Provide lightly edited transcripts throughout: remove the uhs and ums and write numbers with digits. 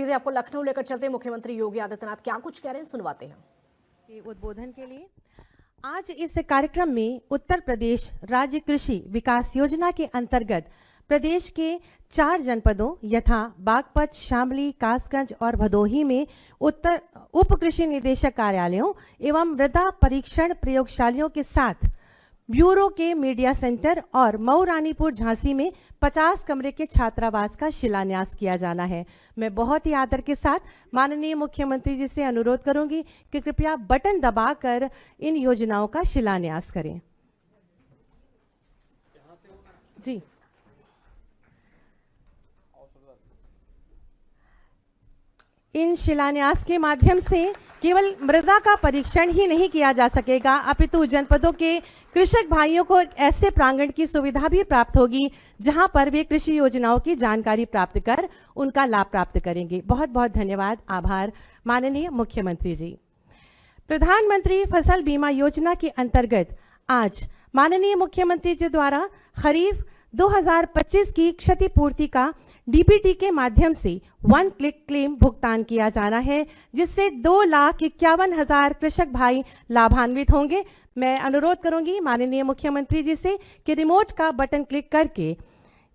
सीधे आपको लखनऊ लेकर चलते हैं। मुख्यमंत्री योगी आदित्यनाथ क्या कुछ कह रहे हैं, सुनवाते हैं। उद्बोधन के लिए आज इस कार्यक्रम में उत्तर प्रदेश राज्य कृषि विकास योजना के अंतर्गत प्रदेश के 4 जनपदों यथा बागपत, शामली, कासगंज और भदोही में उप कृषि निदेशक कार्यालयों एवं मृदा परीक्षण प्रयोगशालाओं के साथ ब्यूरो के मीडिया सेंटर और मऊ रानीपुर झांसी में 50 कमरे के छात्रावास का शिलान्यास किया जाना है। मैं बहुत ही आदर के साथ माननीय मुख्यमंत्री जी से अनुरोध करूंगी कि कृपया बटन दबाकर इन योजनाओं का शिलान्यास करें। जी, इन शिलान्यास के माध्यम से केवल मृदा का परीक्षण ही नहीं किया जा सकेगा, अपितु जनपदों के कृषक भाइयों को ऐसे प्रांगण की सुविधा भी प्राप्त होगी जहां पर वे कृषि योजनाओं की जानकारी प्राप्त कर उनका लाभ प्राप्त करेंगे। बहुत बहुत धन्यवाद, आभार माननीय मुख्यमंत्री जी। प्रधानमंत्री फसल बीमा योजना के अंतर्गत आज माननीय मुख्यमंत्री जी द्वारा खरीफ 2025 की क्षतिपूर्ति का डीबीटी के माध्यम से 1 क्लिक क्लेम भुगतान किया जाना है, जिससे 2,51,000 कृषक भाई लाभान्वित होंगे। मैं अनुरोध करूंगी माननीय मुख्यमंत्री जी से कि रिमोट का बटन क्लिक करके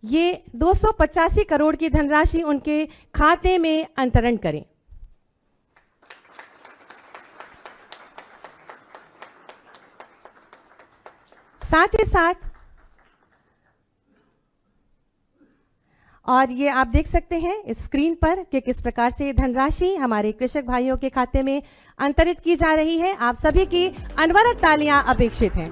ये 285 करोड़ की धनराशि उनके खाते में अंतरण करें। साथ ही साथ और ये आप देख सकते हैं इस स्क्रीन पर कि किस प्रकार से धनराशि हमारे कृषक भाइयों के खाते में अंतरित की जा रही है। आप सभी की अनवरत तालियां अपेक्षित हैं।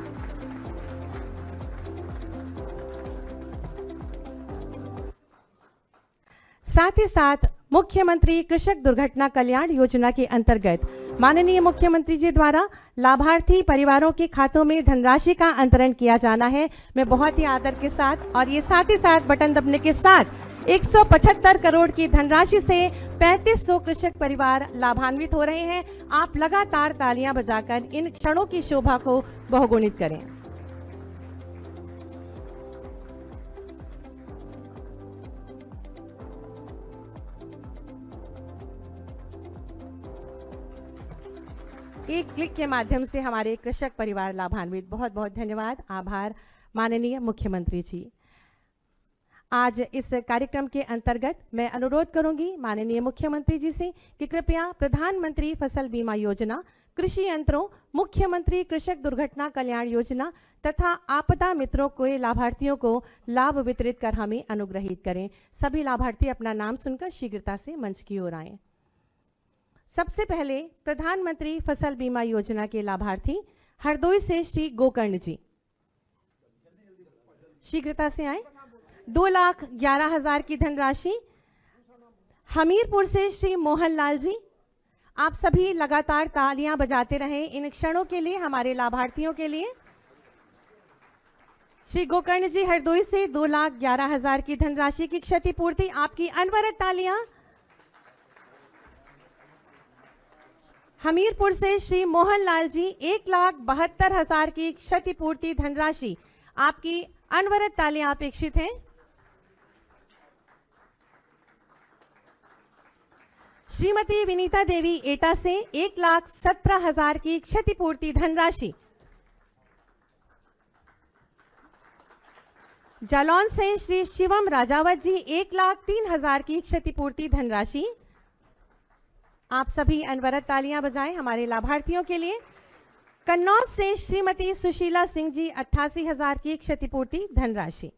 साथ ही साथ मुख्यमंत्री कृषक दुर्घटना कल्याण योजना के अंतर्गत माननीय मुख्यमंत्री जी द्वारा लाभार्थी परिवारों के खातों में धनराशि का अंतरण किया जाना है। मैं बहुत ही आदर के साथ और ये साथ ही साथ बटन दबने के साथ 175 करोड़ की धनराशि से 3500 कृषक परिवार लाभान्वित हो रहे हैं। आप लगातार तालियां बजाकर इन क्षणों की शोभा को बहुगुणित करें। एक क्लिक के माध्यम से हमारे कृषक परिवार लाभान्वित। बहुत बहुत धन्यवाद, आभार माननीय मुख्यमंत्री जी। आज इस कार्यक्रम के अंतर्गत मैं अनुरोध करूंगी माननीय मुख्यमंत्री जी से कि कृपया प्रधानमंत्री फसल बीमा योजना, कृषि यंत्रों, मुख्यमंत्री कृषक दुर्घटना कल्याण योजना तथा आपदा मित्रों के लाभार्थियों को लाभ वितरित कर हमें अनुग्रहित करें। सभी लाभार्थी अपना नाम सुनकर शीघ्रता से मंच की ओर आएं। सबसे पहले प्रधानमंत्री फसल बीमा योजना के लाभार्थी हरदोई से श्री गोकर्ण जी, शीघ्रता से आए। 2,11,000 की धनराशि। हमीरपुर से श्री मोहनलाल जी, आप सभी लगातार तालियां बजाते रहें इन क्षणों के लिए, हमारे लाभार्थियों के लिए। श्री गोकर्ण जी हरदोई से 2,11,000 की धनराशि की क्षतिपूर्ति, आपकी अनवरत तालियां। हमीरपुर से श्री मोहनलाल जी 1,72,000 की क्षतिपूर्ति धनराशि, आपकी अनवरत तालियां अपेक्षित हैं। श्रीमती विनीता देवी एटा से 1,17,000 की क्षतिपूर्ति धनराशि। जालौन से श्री शिवम राजावत जी 1,03,000 की क्षतिपूर्ति धनराशि। आप सभी अनवरत तालियां बजाएं हमारे लाभार्थियों के लिए। कन्नौज से श्रीमती सुशीला सिंह जी 88,000 की क्षतिपूर्ति धनराशि।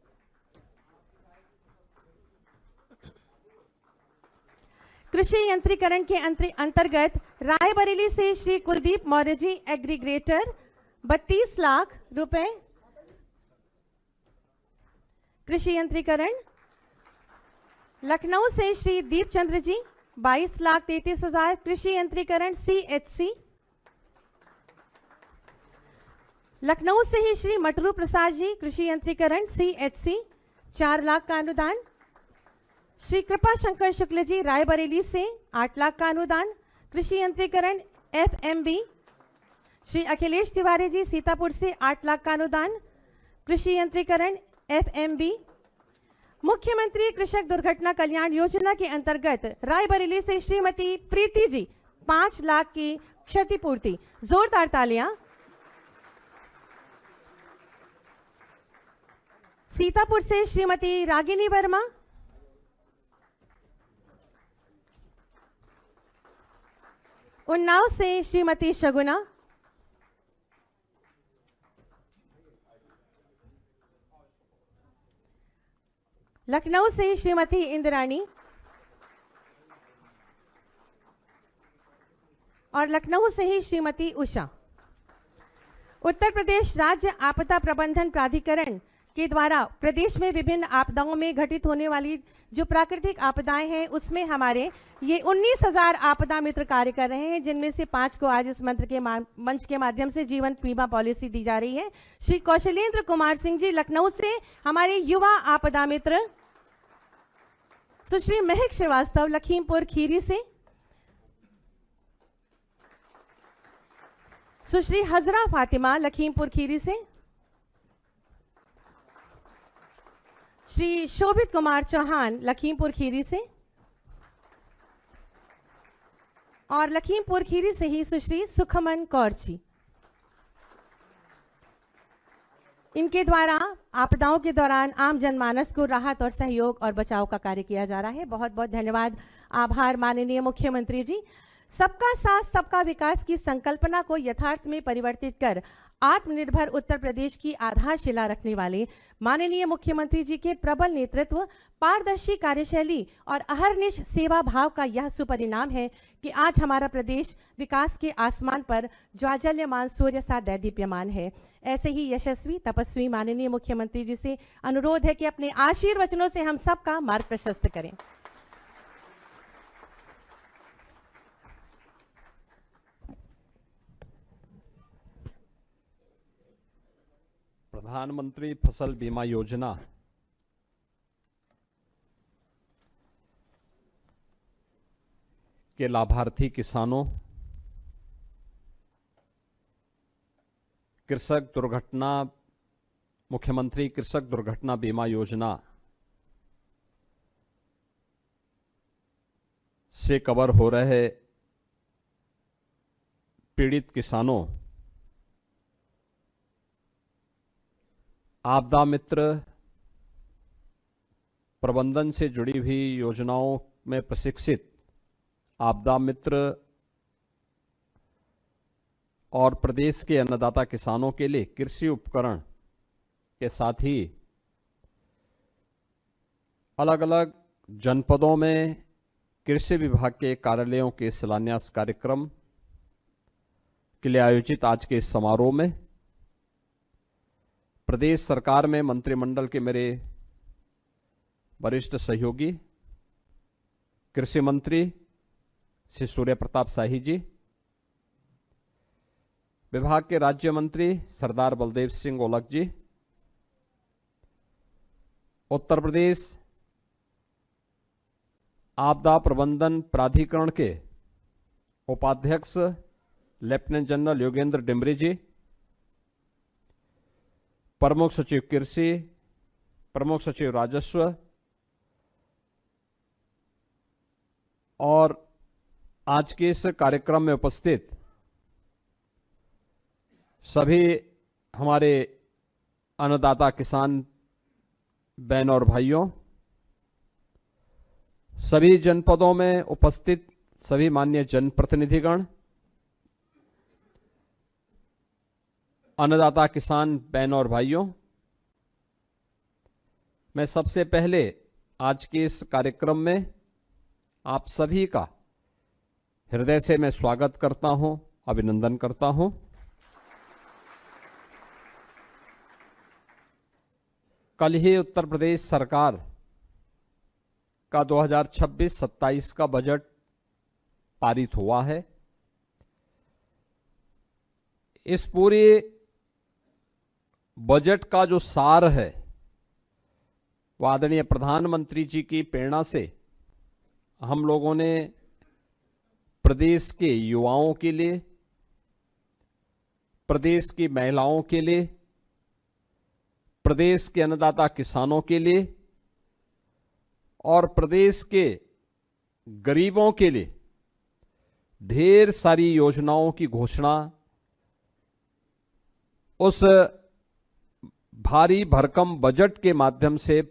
कृषि यंत्रीकरण के अंतर्गत रायबरेली से श्री कुलदीप मौर्य जी एग्रीग्रेटर 32 लाख रुपए कृषि यंत्रीकरण। लखनऊ से श्री दीपचंद्र जी 22,33,000 कृषि यंत्रीकरण CHC। लखनऊ से ही श्री मटरू प्रसाद जी कृषि यंत्रीकरण CHC 4 लाख का अनुदान। श्री कृपा शंकर शुक्ल जी रायबरेली से 8 लाख का अनुदान कृषि यंत्रीकरण FMB। श्री अखिलेश तिवारी जी सीतापुर से 8 लाख का अनुदान कृषि यंत्रीकरण FMB। मुख्यमंत्री कृषक दुर्घटना कल्याण योजना के अंतर्गत रायबरेली से श्रीमती प्रीति जी 5 लाख की क्षतिपूर्ति। जोरदार तालियां। सीतापुर से श्रीमती रागिनी वर्मा, उन्नाव से श्रीमती शगुना, लखनऊ से श्रीमती इंद्राणी और लखनऊ से ही श्रीमती उषा। उत्तर प्रदेश राज्य आपदा प्रबंधन प्राधिकरण के द्वारा प्रदेश में विभिन्न आपदाओं में घटित होने वाली जो प्राकृतिक आपदाएं हैं उसमें हमारे ये 19,000 आपदा मित्र कार्य कर रहे हैं, जिनमें से 5 को आज इस मंच के माध्यम से जीवन बीमा पॉलिसी दी जा रही है। श्री कौशलेंद्र कुमार सिंह जी लखनऊ से हमारे युवा आपदा मित्र, सुश्री महक श्रीवास्तव लखीमपुर खीरी से, सुश्री हजरा फातिमा लखीमपुर खीरी से, श्री शोभित कुमार चौहान लखीमपुर खीरी से और लखीमपुर खीरी से ही सुश्री सुखमन कौर जी। इनके द्वारा आपदाओं के दौरान आम जनमानस को राहत और सहयोग और बचाव का कार्य किया जा रहा है। बहुत बहुत धन्यवाद, आभार माननीय मुख्यमंत्री जी। सबका साथ सबका विकास की संकल्पना को यथार्थ में परिवर्तित कर आत्मनिर्भर उत्तर प्रदेश की आधारशिला रखने वाले माननीय मुख्यमंत्री जी के प्रबल नेतृत्व, पारदर्शी कार्यशैली और अहर्निश सेवा भाव का यह सुपरिणाम है कि आज हमारा प्रदेश विकास के आसमान पर ज्वाजल्यमान सूर्य सा दैदीप्यमान है। ऐसे ही यशस्वी तपस्वी माननीय मुख्यमंत्री जी से अनुरोध है कि अपने आशीर्वचनों से हम सबका मार्ग प्रशस्त करें। प्रधानमंत्री फसल बीमा योजना के लाभार्थी किसानों, कृषक दुर्घटना मुख्यमंत्री कृषक दुर्घटना बीमा योजना से कवर हो रहे पीड़ित किसानों, आपदा मित्र प्रबंधन से जुड़ी हुई योजनाओं में प्रशिक्षित आपदा मित्र और प्रदेश के अन्नदाता किसानों के लिए कृषि उपकरण के साथ ही अलग अलग जनपदों में कृषि विभाग के कार्यालयों के शिलान्यास कार्यक्रम के लिए आयोजित आज के इस समारोह में प्रदेश सरकार में मंत्रिमंडल के मेरे वरिष्ठ सहयोगी कृषि मंत्री श्री सूर्य प्रताप शाही जी, विभाग के राज्य मंत्री सरदार बलदेव सिंह ओलख जी, उत्तर प्रदेश आपदा प्रबंधन प्राधिकरण के उपाध्यक्ष लेफ्टिनेंट जनरल योगेंद्र डिमरी जी, प्रमुख सचिव कृषि, प्रमुख सचिव राजस्व और आज के इस कार्यक्रम में उपस्थित सभी हमारे अन्नदाता किसान बहन और भाइयों, सभी जनपदों में उपस्थित सभी माननीय जनप्रतिनिधिगण, अन्नदाता किसान बहन और भाइयों, मैं सबसे पहले आज के इस कार्यक्रम में आप सभी का हृदय से मैं स्वागत करता हूं, अभिनंदन करता हूं। कल ही उत्तर प्रदेश सरकार का 2026-27 का बजट पारित हुआ है। इस पूरे बजट का जो सार है वो आदरणीय प्रधानमंत्री जी की प्रेरणा से हम लोगों ने प्रदेश के युवाओं के लिए, प्रदेश की महिलाओं के लिए, प्रदेश के अन्नदाता किसानों के लिए और प्रदेश के गरीबों के लिए ढेर सारी योजनाओं की घोषणा उस भारी भरकम बजट के माध्यम से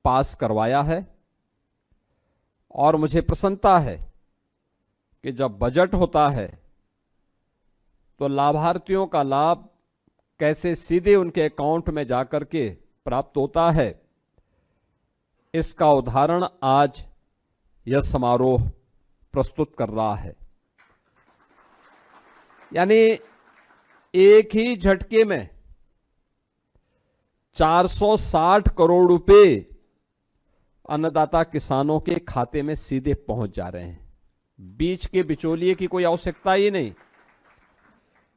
पास करवाया है। और मुझे प्रसन्नता है कि जब बजट होता है तो लाभार्थियों का लाभ कैसे सीधे उनके अकाउंट में जाकर के प्राप्त होता है, इसका उदाहरण आज यह समारोह प्रस्तुत कर रहा है। यानी एक ही झटके में 460 करोड़ रुपए अन्नदाता किसानों के खाते में सीधे पहुंच जा रहे हैं। बीच के बिचौलिए की कोई आवश्यकता ही नहीं,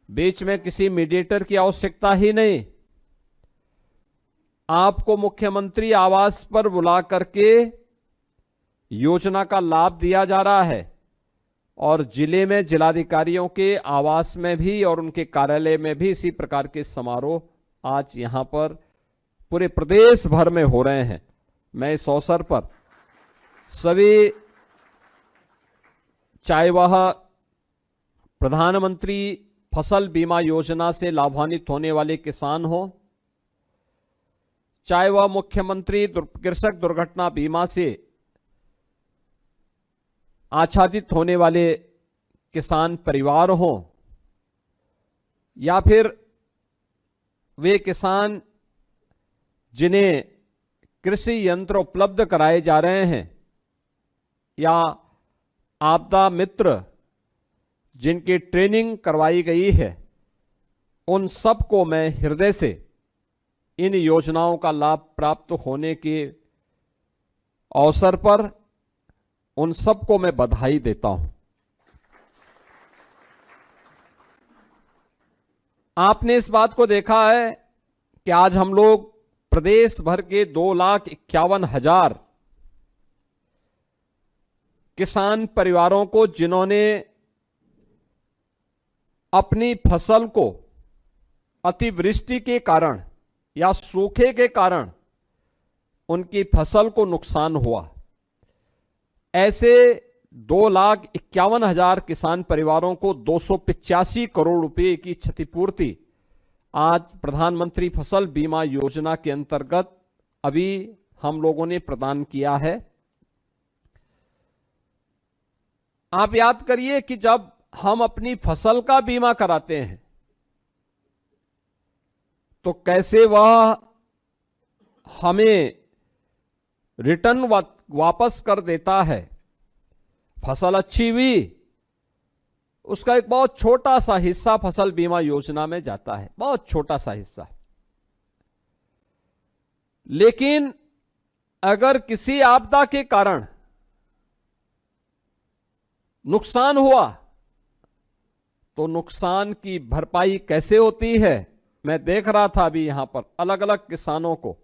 बीच में किसी मीडिएटर की आवश्यकता ही नहीं। आपको मुख्यमंत्री आवास पर बुला करके योजना का लाभ दिया जा रहा है और जिले में जिलाधिकारियों के आवास में भी और उनके कार्यालय में भी इसी प्रकार के समारोह आज यहां पर पूरे प्रदेश भर में हो रहे हैं। मैं इस अवसर पर सभी, चाहे वह प्रधानमंत्री फसल बीमा योजना से लाभान्वित होने वाले किसान हो, चाहे वह मुख्यमंत्री कृषक दुर्घटना बीमा से आच्छादित होने वाले किसान परिवार हो, या फिर वे किसान जिन्हें कृषि यंत्र उपलब्ध कराए जा रहे हैं, या आपदा मित्र जिनकी ट्रेनिंग करवाई गई है, उन सबको मैं हृदय से इन योजनाओं का लाभ प्राप्त होने के अवसर पर उन सबको मैं बधाई देता हूं। आपने इस बात को देखा है कि आज हम लोग प्रदेश भर के 2,51,000 किसान परिवारों को, जिन्होंने अपनी फसल को अतिवृष्टि के कारण या सूखे के कारण उनकी फसल को नुकसान हुआ, ऐसे 2,51,000 किसान परिवारों को 285 करोड़ रुपए की क्षतिपूर्ति आज प्रधानमंत्री फसल बीमा योजना के अंतर्गत अभी हम लोगों ने प्रदान किया है। आप याद करिए कि जब हम अपनी फसल का बीमा कराते हैं तो कैसे वह हमें रिटर्न वापस कर देता है। फसल अच्छी हुई, उसका एक बहुत छोटा सा हिस्सा फसल बीमा योजना में जाता है, बहुत छोटा सा हिस्सा। लेकिन अगर किसी आपदा के कारण नुकसान हुआ तो नुकसान की भरपाई कैसे होती है। मैं देख रहा था अभी यहां पर अलग अलग किसानों को,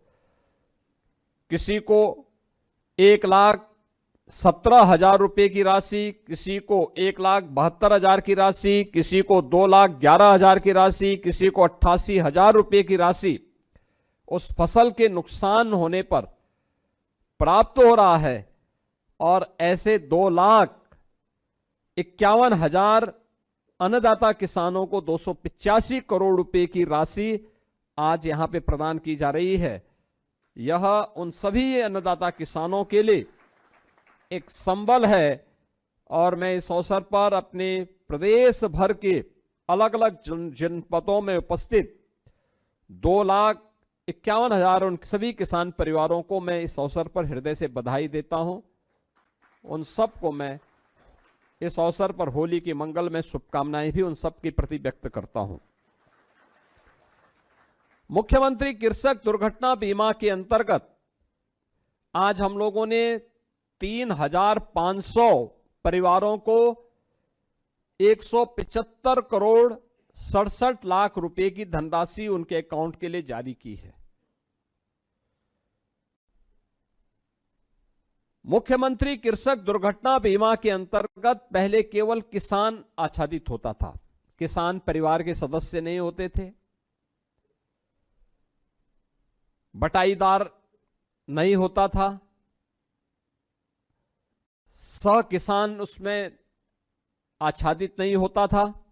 किसी को 1,17,000 रुपए की राशि, किसी को 1,72,000 की राशि, किसी को 2,11,000 की राशि, किसी को 88,000 रुपए की राशि उस फसल के नुकसान होने पर प्राप्त हो रहा है। और ऐसे 2,51,000 अन्नदाता किसानों को 285 करोड़ रुपए की राशि आज यहां पे प्रदान की जा रही है। यह उन सभी अन्नदाता किसानों के लिए एक संबल है। और मैं इस अवसर पर अपने प्रदेश भर के अलग अलग जनपदों में उपस्थित 2,51,000 उन सभी किसान परिवारों को मैं इस अवसर पर हृदय से बधाई देता हूं। उन सबको मैं इस अवसर पर होली की मंगल में शुभकामनाएं भी उन सबके प्रति व्यक्त करता हूं। मुख्यमंत्री कृषक दुर्घटना बीमा के अंतर्गत आज हम लोगों ने 3,500 परिवारों को 175 करोड़ 67 लाख रुपए की धनराशि उनके अकाउंट के लिए जारी की है। मुख्यमंत्री कृषक दुर्घटना बीमा के अंतर्गत पहले केवल किसान आच्छादित होता था, किसान परिवार के सदस्य नहीं होते थे, बटाईदार नहीं होता था। सह किसान उसमें आच्छादित नहीं होता था।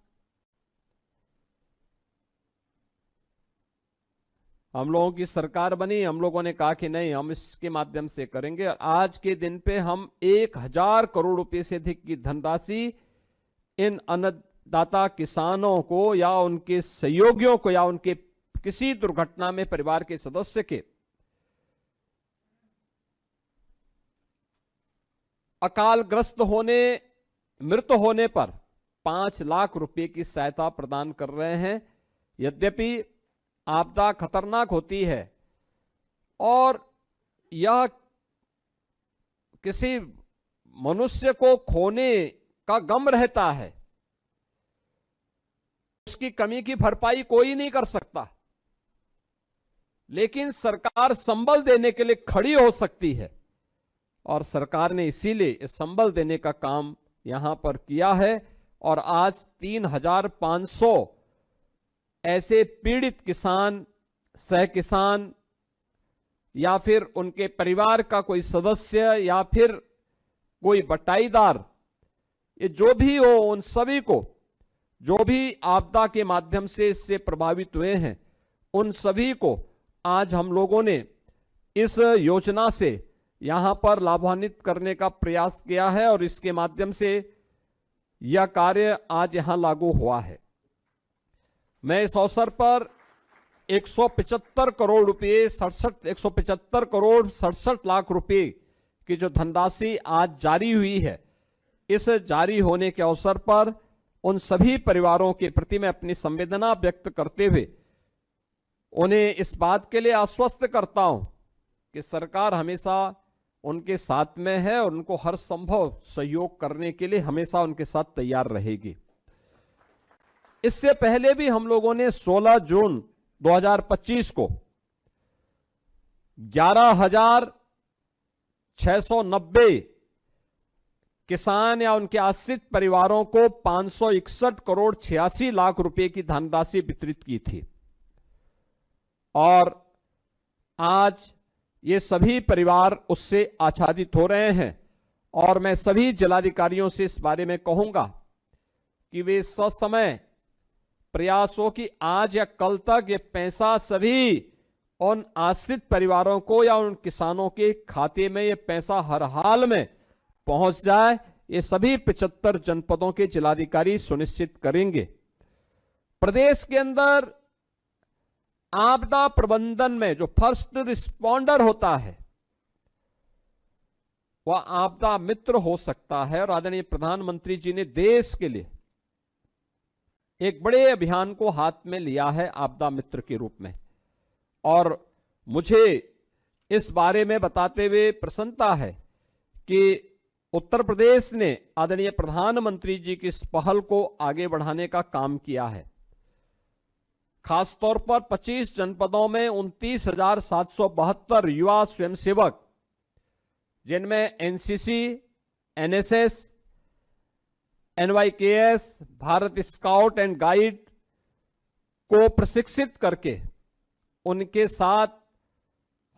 हम लोगों की सरकार बनी, हम लोगों ने कहा कि नहीं, हम इसके माध्यम से करेंगे। आज के दिन पे हम 1000 करोड़ रुपए से अधिक की धनराशि इन अन्नदाता किसानों को या उनके सहयोगियों को या उनके किसी दुर्घटना में परिवार के सदस्य के अकालग्रस्त होने, मृत होने पर 5 लाख रुपए की सहायता प्रदान कर रहे हैं। यद्यपि आपदा खतरनाक होती है और यह किसी मनुष्य को खोने का गम रहता है, उसकी कमी की भरपाई कोई नहीं कर सकता, लेकिन सरकार संबल देने के लिए खड़ी हो सकती है और सरकार ने इसीलिए संबल देने का काम यहां पर किया है। और आज 3500 ऐसे पीड़ित किसान, सह किसान या फिर उनके परिवार का कोई सदस्य या फिर कोई बटाईदार, ये जो भी हो, उन सभी को, जो भी आपदा के माध्यम से इससे प्रभावित हुए हैं, उन सभी को आज हम लोगों ने इस योजना से यहां पर लाभान्वित करने का प्रयास किया है और इसके माध्यम से यह कार्य आज यहां लागू हुआ है। मैं इस अवसर पर 175 करोड़ रुपए 175 करोड़ 67 लाख रुपए की जो धनराशि आज जारी हुई है, इस जारी होने के अवसर पर उन सभी परिवारों के प्रति मैं अपनी संवेदना व्यक्त करते हुए उन्हें इस बात के लिए आश्वस्त करता हूं कि सरकार हमेशा उनके साथ में है और उनको हर संभव सहयोग करने के लिए हमेशा उनके साथ तैयार रहेगी। इससे पहले भी हम लोगों ने 16 जून 2025 को 11,690 किसान या उनके आश्रित परिवारों को 561 करोड़ 86 लाख रुपए की धनराशि वितरित की थी और आज ये सभी परिवार उससे आच्छादित हो रहे हैं। और मैं सभी जिलाधिकारियों से इस बारे में कहूंगा कि वे ससमय प्रयास हो कि आज या कल तक ये पैसा सभी उन आश्रित परिवारों को या उन किसानों के खाते में ये पैसा हर हाल में पहुंच जाए। ये सभी 75 जनपदों के जिलाधिकारी सुनिश्चित करेंगे। प्रदेश के अंदर आपदा प्रबंधन में जो फर्स्ट रिस्पॉन्डर होता है वह आपदा मित्र हो सकता है और आदरणीय प्रधानमंत्री जी ने देश के लिए एक बड़े अभियान को हाथ में लिया है आपदा मित्र के रूप में। और मुझे इस बारे में बताते हुए प्रसन्नता है कि उत्तर प्रदेश ने आदरणीय प्रधानमंत्री जी की इस पहल को आगे बढ़ाने का काम किया है। खासतौर पर 25 जनपदों में 29,772 युवा स्वयंसेवक, जिनमें NCC, NSS, NYKS, Bharat scout and guide को प्रशिक्षित करके उनके साथ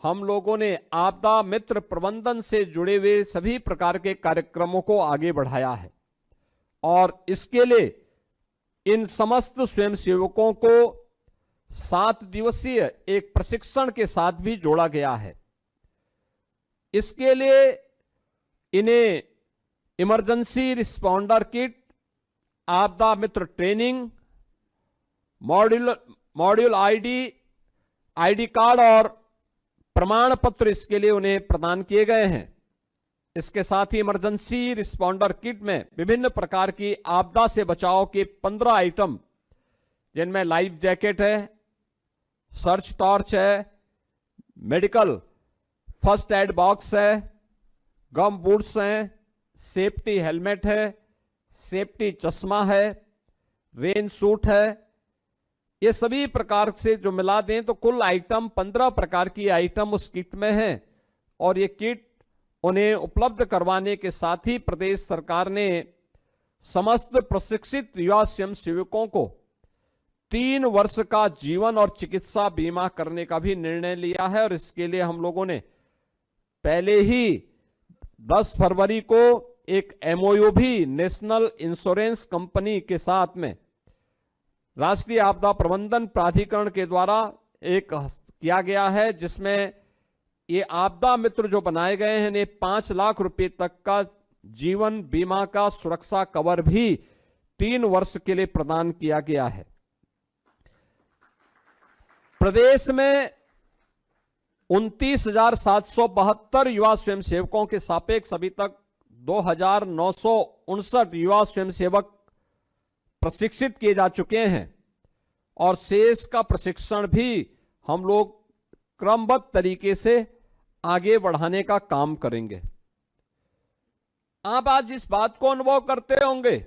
हम लोगों ने आपदा मित्र प्रबंधन से जुड़े हुए सभी प्रकार के कार्यक्रमों को आगे बढ़ाया है। और इसके लिए इन समस्त स्वयंसेवकों को 7 दिवसीय एक प्रशिक्षण के साथ भी जोड़ा गया है। इसके लिए इन्हें इमरजेंसी रिस्पॉन्डर किट, आपदा मित्र ट्रेनिंग, मॉड्यूल आईडी कार्ड और प्रमाण पत्र इसके लिए उन्हें प्रदान किए गए हैं। इसके साथ ही इमरजेंसी रिस्पॉन्डर किट में विभिन्न प्रकार की आपदा से बचाव के 15 आइटम, जिनमें लाइफ जैकेट है, सर्च टॉर्च है, मेडिकल फर्स्ट एड बॉक्स है, गम बूट्स हैं, सेफ्टी हेलमेट है, सेफ्टी चश्मा है, रेन सूट है, ये सभी प्रकार से जो मिला दें तो कुल आइटम 15 प्रकार की आइटम उस किट में है। और ये किट उन्हें उपलब्ध करवाने के साथ ही प्रदेश सरकार ने समस्त प्रशिक्षित युवा स्वयंसेवकों को 3 वर्ष का जीवन और चिकित्सा बीमा करने का भी निर्णय लिया है। और इसके लिए हम लोगों ने पहले ही 10 फरवरी को एक एमओयू भी नेशनल इंश्योरेंस कंपनी के साथ में राष्ट्रीय आपदा प्रबंधन प्राधिकरण के द्वारा एक किया गया है, जिसमें ये आपदा मित्र जो बनाए गए हैं, इन्हें 5 लाख रुपए तक का जीवन बीमा का सुरक्षा कवर भी 3 वर्ष के लिए प्रदान किया गया है। प्रदेश में 29,772 युवा स्वयंसेवकों के सापेक्ष अभी तक 2,959 युवा स्वयंसेवक प्रशिक्षित किए जा चुके हैं और शेष का प्रशिक्षण भी हम लोग क्रमबद्ध तरीके से आगे बढ़ाने का काम करेंगे। आप आज इस बात को अनुभव करते होंगे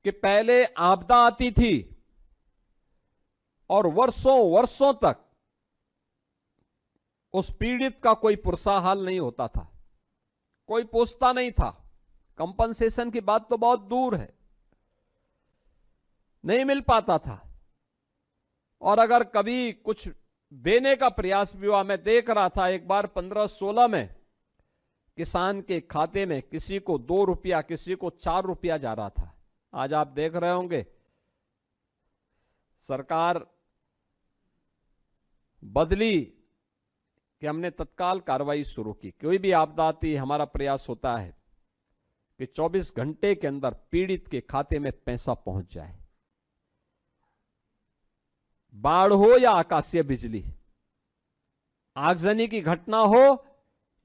कि पहले आपदा आती थी और वर्षों वर्षों तक उस पीड़ित का कोई पुरसा हाल नहीं होता था, कोई पूछता नहीं था। कंपनसेशन की बात तो बहुत दूर है, नहीं मिल पाता था। और अगर कभी कुछ देने का प्रयास भी हुआ, मैं देख रहा था एक बार 15-16 में किसान के खाते में किसी को 2 रुपया, किसी को 4 रुपया जा रहा था। आज आप देख रहे होंगे सरकार बदली कि हमने तत्काल कार्रवाई शुरू की। कोई भी आपदा आती, हमारा प्रयास होता है कि 24 घंटे के अंदर पीड़ित के खाते में पैसा पहुंच जाए। बाढ़ हो या आकाशीय बिजली, आगजनी की घटना हो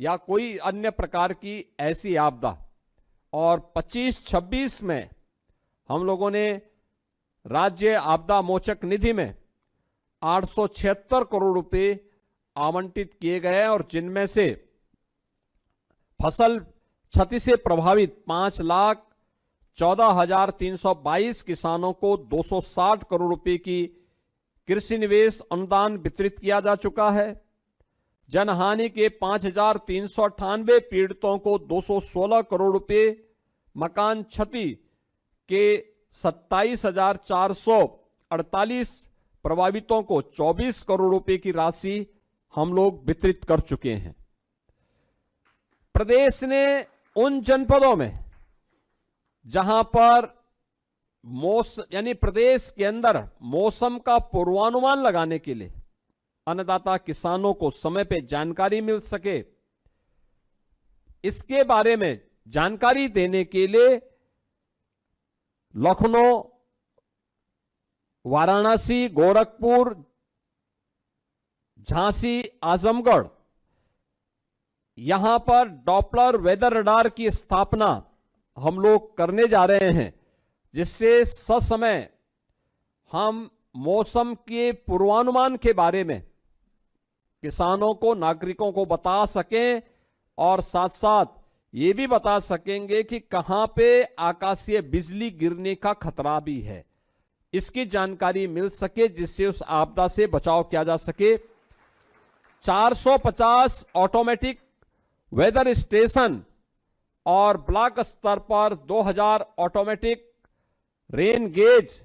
या कोई अन्य प्रकार की ऐसी आपदा। और 25-26 में हम लोगों ने राज्य आपदा मोचक निधि में 876 करोड़ रुपए आवंटित किए गए और जिनमें से फसल क्षति से प्रभावित 5,14,322 किसानों को 260 करोड़ रुपए की कृषि निवेश अनुदान वितरित किया जा चुका है। जनहानि के 5,398 पीड़ितों को 216 करोड़ रुपए, मकान क्षति के 27,448 प्रभावितों को 24 करोड़ रुपए की राशि हम लोग वितरित कर चुके हैं। प्रदेश ने उन जनपदों में जहां पर यानी प्रदेश के अंदर मौसम का पूर्वानुमान लगाने के लिए अन्नदाता किसानों को समय पे जानकारी मिल सके, इसके बारे में जानकारी देने के लिए लखनऊ, वाराणसी, गोरखपुर, झांसी, आजमगढ़, यहां पर डॉपलर वेदर रडार की स्थापना हम लोग करने जा रहे हैं, जिससे ससमय हम मौसम के पूर्वानुमान के बारे में किसानों को, नागरिकों को बता सकें और साथ साथ ये भी बता सकेंगे कि कहां पे आकाशीय बिजली गिरने का खतरा भी है, इसकी जानकारी मिल सके, जिससे उस आपदा से बचाव किया जा सके। 450 ऑटोमेटिक वेदर स्टेशन और ब्लॉक स्तर पर 2000 ऑटोमेटिक रेन गेज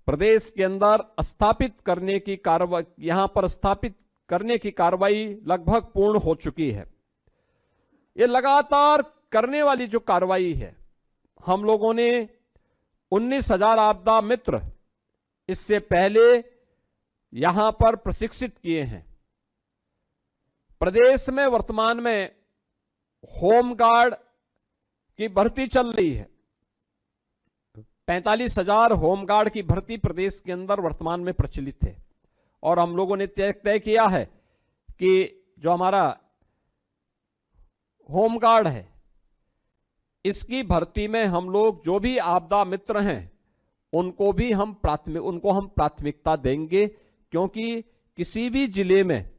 प्रदेश के अंदर स्थापित करने की कार्रवाई, यहां पर स्थापित करने की कार्रवाई लगभग पूर्ण हो चुकी है। ये लगातार करने वाली जो कार्रवाई है, हम लोगों ने 19,000 आपदा मित्र इससे पहले यहां पर प्रशिक्षित किए हैं। प्रदेश में वर्तमान में होमगार्ड की भर्ती चल रही है। 45,000 होमगार्ड की भर्ती प्रदेश के अंदर वर्तमान में प्रचलित है और हम लोगों ने तय किया है कि जो हमारा होमगार्ड है, इसकी भर्ती में हम लोग जो भी आपदा मित्र हैं उनको हम प्राथमिकता देंगे, क्योंकि किसी भी जिले में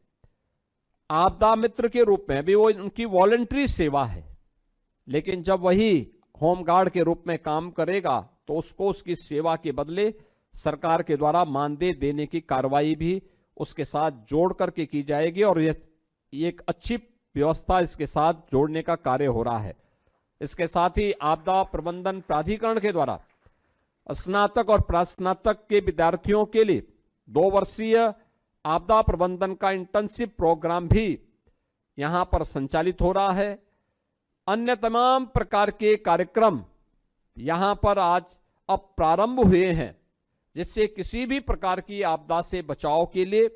आपदा मित्र के रूप में भी वो उनकी वॉलंटरी सेवा है, लेकिन जब वही होमगार्ड के रूप में काम करेगा तो उसको उसकी सेवा के बदले सरकार के द्वारा मानदेय देने की कार्रवाई भी उसके साथ जोड़ करके की जाएगी और ये एक अच्छी व्यवस्था इसके साथ जोड़ने का कार्य हो रहा है। इसके साथ ही आपदा प्रबंधन प्राधिकरण के द्वारा स्नातक और प्रास्नातक के विद्यार्थियों के लिए 2 वर्षीय आपदा प्रबंधन का इंटर्नशिप प्रोग्राम भी यहां पर संचालित हो रहा है। अन्य तमाम प्रकार के कार्यक्रम यहां पर आज अब प्रारंभ हुए हैं, जिससे किसी भी प्रकार की आपदा से बचाव के लिए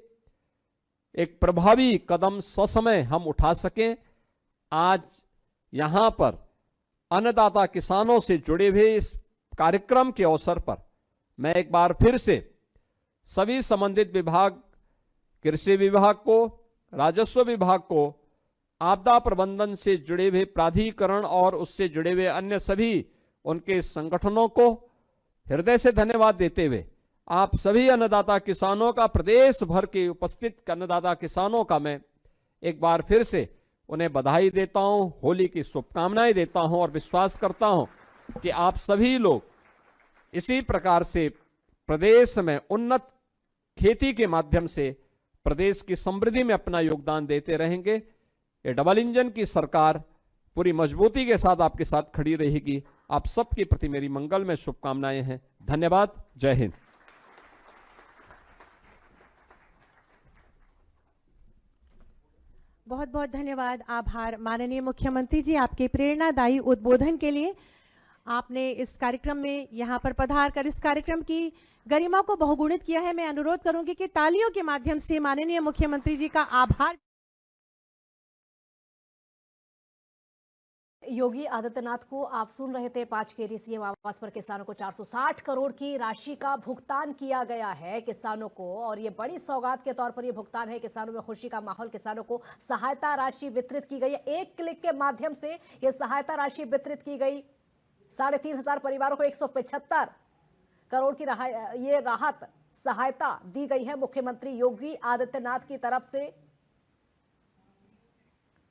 एक प्रभावी कदम ससमय हम उठा सकें। आज यहां पर अन्नदाता किसानों से जुड़े हुए इस कार्यक्रम के अवसर पर मैं एक बार फिर से सभी संबंधित विभाग, कृषि विभाग को, राजस्व विभाग को, आपदा प्रबंधन से जुड़े हुए प्राधिकरण और उससे जुड़े हुए अन्य सभी उनके संगठनों को हृदय से धन्यवाद देते हुए आप सभी अन्नदाता किसानों का, प्रदेश भर के उपस्थित अन्नदाता किसानों का मैं एक बार फिर से उन्हें बधाई देता हूं, होली की शुभकामनाएं देता हूं और विश्वास करता हूं कि आप सभी लोग इसी प्रकार से प्रदेश में उन्नत खेती के माध्यम से प्रदेश की समृद्धि में अपना योगदान देते रहेंगे। ये डबल इंजन की सरकार पूरी मजबूती के साथ आपके साथ खड़ी रहेगी। आप सबके प्रति मेरी मंगल में शुभकामनाएं हैं। धन्यवाद। जय हिंद। बहुत बहुत धन्यवाद, आभार माननीय मुख्यमंत्री जी, आपके प्रेरणादायी उद्बोधन के लिए। आपने इस कार्यक्रम में यहाँ पर पधार कर इस कार्यक्रम की गरिमा को बहुगुणित किया है। मैं अनुरोध करूंगी कि तालियों के माध्यम से माननीय मुख्यमंत्री जी का आभार। योगी आदित्यनाथ को आप सुन रहे थे। 5 केडी सीएम आवास पर किसानों को 460 करोड़ की राशि का भुगतान किया गया है किसानों को, और ये बड़ी सौगात के तौर पर ये भुगतान है। किसानों में खुशी का माहौल, किसानों को सहायता राशि वितरित की गई है। एक क्लिक के माध्यम से ये सहायता राशि वितरित की गई। 3,500 परिवारों को 175 करोड़ की ये राहत सहायता दी गई है मुख्यमंत्री योगी आदित्यनाथ की तरफ से।